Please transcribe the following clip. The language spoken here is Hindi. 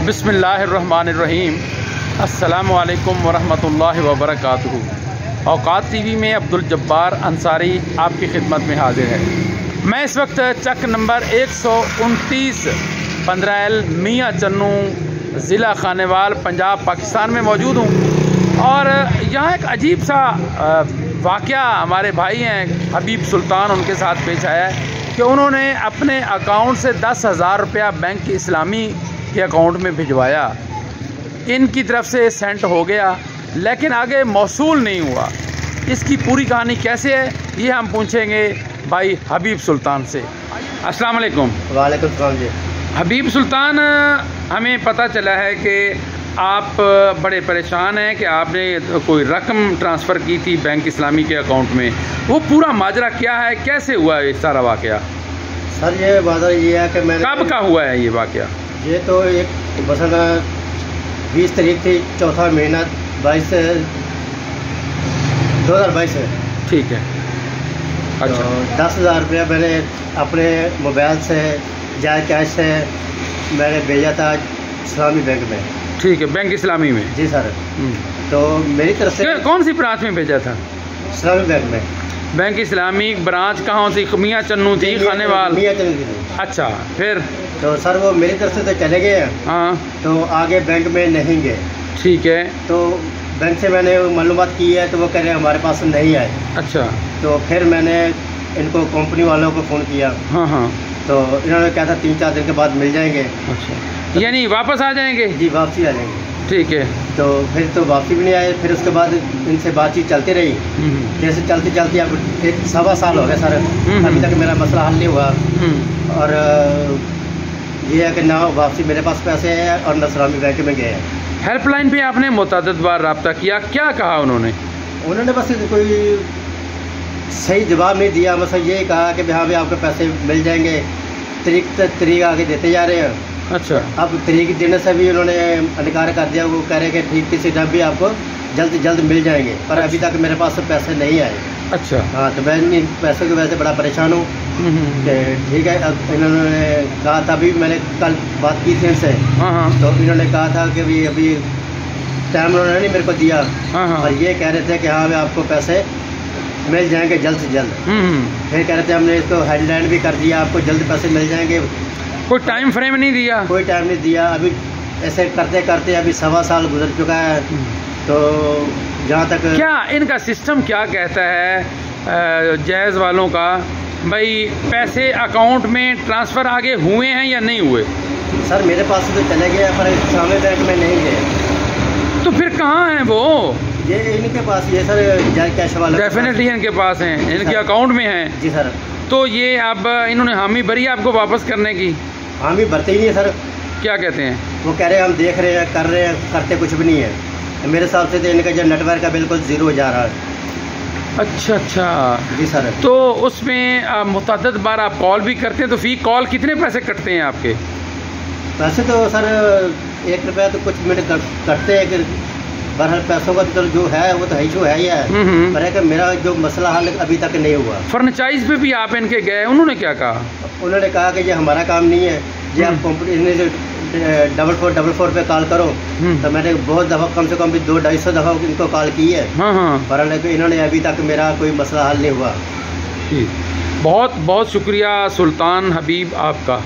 बिस्मिल्लाहिर्रहमानिर्रहीम। अस्सलामु अलैकुम वरहमतुल्लाहि वबरकातुहू। औकात टीवी में अब्दुल जब्बार अंसारी आपकी खिदमत में हाजिर है। मैं इस वक्त चक नंबर 129 15L मियाँ चन्नू ज़िला खानेवाल पंजाब पाकिस्तान में मौजूद हूँ और यहाँ एक अजीब सा वाक़या हमारे भाई हैं हबीब सुल्तान उनके साथ पेश आया है कि उन्होंने अपने अकाउंट से 10,000 रुपया बैंक इस्लामी के अकाउंट में भिजवाया। इनकी तरफ से सेंड हो गया लेकिन आगे मौसूल नहीं हुआ। इसकी पूरी कहानी कैसे है ये हम पूछेंगे भाई हबीब सुल्तान से। अस्सलाम वालेकुम। वालेकुम सलाम जी। हबीब सुल्तान, हमें पता चला है कि आप बड़े परेशान हैं कि आपने कोई रकम ट्रांसफ़र की थी बैंक इस्लामी के अकाउंट में। वो पूरा माजरा क्या है, कैसे हुआ ये सारा वाक़या? सर ये माजरा ये है कि मैंने कब का हुआ है ये वाक़या? ये तो एक मसला 20 तारीख थी, चौथा महीना 2022 से। ठीक है। अच्छा। तो 10,000 रुपया मैंने अपने मोबाइल से जायज़ कैश से मैंने भेजा था इस्लामी बैंक में। ठीक है, बैंक इस्लामी में। जी सर। तो मेरी तरफ से कौन सी ब्रांच में भेजा था? इस्लामी बैंक में। बैंक इस्लामी ब्रांच कहाँ थी? मियाँ चन्नू थी, खानेवाल? मियाँ चन्नू थी। अच्छा, फिर? तो सर वो मेरी तरफ से तो चले गए हैं। हाँ। तो आगे बैंक में नहीं गए। ठीक है। तो बैंक से मैंने मालूमात की है तो वो कह रहे हैं हमारे पास नहीं आए। अच्छा। तो फिर मैंने इनको कंपनी वालों को फ़ोन किया। हाँ हाँ। तो इन्होंने कहा था 3-4 दिन के बाद मिल जाएंगे। अच्छा, यानी वापस आ जाएंगे? जी वापसी आ जाएंगे। ठीक है। तो फिर तो वापसी भी नहीं आए। फिर उसके बाद इनसे बातचीत चलती रही। जैसे चलती चलती अब 1-1.25 साल हो गए सर, अभी तक मेरा मसला हल नहीं हुआ। और ये है कि ना वापसी मेरे पास पैसे हैं और न इस्लामी बैंक में गए हैं। हेल्पलाइन पे आपने मुतअद्दिद बार रब्ता किया, क्या कहा उन्होंने? उन्होंने बस कोई सही जवाब नहीं दिया, बस यही कहा कि हाँ भाई आपके पैसे मिल जाएंगे, तरीक आगे देते जा रहे हैं। अच्छा। अब तरीक देने से भी उन्होंने इनकार कर दिया। वो कह रहे कि ठीक किसी टाइम भी आपको जल्द से जल्द मिल जाएंगे, पर अभी तक मेरे पास पैसे नहीं आए। अच्छा। हाँ, तो मैं इन पैसों की वजह से बड़ा परेशान हूँ। ठीक है, अब इन्होंने कहा था, अभी मैंने कल बात की थी इनसे। हाँ। तो इन्होंने कहा था कि भाई अभी टाइम उन्होंने नहीं मेरे को दिया। हाँ। और ये कह रहे थे कि हाँ भाई आपको पैसे मिल जाएंगे जल्द से जल्द। फिर कह रहे थे हमने इसको हेडलाइन भी कर दिया, आपको जल्द पैसे मिल जाएंगे। कोई टाइम फ्रेम नहीं दिया? कोई टाइम नहीं दिया। अभी ऐसे करते करते अभी 1.25 साल गुजर चुका है। तो जहाँ तक क्या इनका सिस्टम क्या कहता है जायज़ वालों का, भाई पैसे अकाउंट में ट्रांसफ़र आगे हुए हैं या नहीं हुए? सर मेरे पास तो चले गए पर इस्लामी बैंक में नहीं गए। तो फिर कहाँ हैं वो? ये इनके पास, ये सर जायज़ कैश वाला डेफिनेटली इनके पास हैं, इनके अकाउंट में हैं। जी सर। तो ये अब इन्होंने हामी भरी आपको वापस करने की? हामी भरते ही नहीं है सर। क्या कहते हैं? वो कह रहे हैं हम देख रहे हैं, कर रहे हैं, करते कुछ भी नहीं है। मेरे हिसाब से तो इनका जो नेटवर्क है बिल्कुल ज़ीरो जा रहा है। अच्छा अच्छा। जी सर। तो उसमें मुतअद्दिद बार आप कॉल भी करते हैं, तो फी कॉल कितने पैसे कटते हैं आपके? पैसे तो सर 1 रुपया तो कुछ मिनट कटते हैं। कि बहरहाल पैसों का तो जो है वो तो है ही है, पर है कि मेरा जो मसला हल अभी तक नहीं हुआ। फ्रेंचाइज पे भी आप इनके गए, उन्होंने क्या कहा? उन्होंने कहा कि ये हमारा काम नहीं है, ये आप कंपनी से 4444 पे कॉल करो। तो मैंने बहुत दफ़ा, कम से कम भी 200-250 दफ़ा इनको कॉल की है। पर इन्होंने अभी तक मेरा कोई मसला हल नहीं हुआ। बहुत बहुत शुक्रिया सुल्तान हबीब आपका।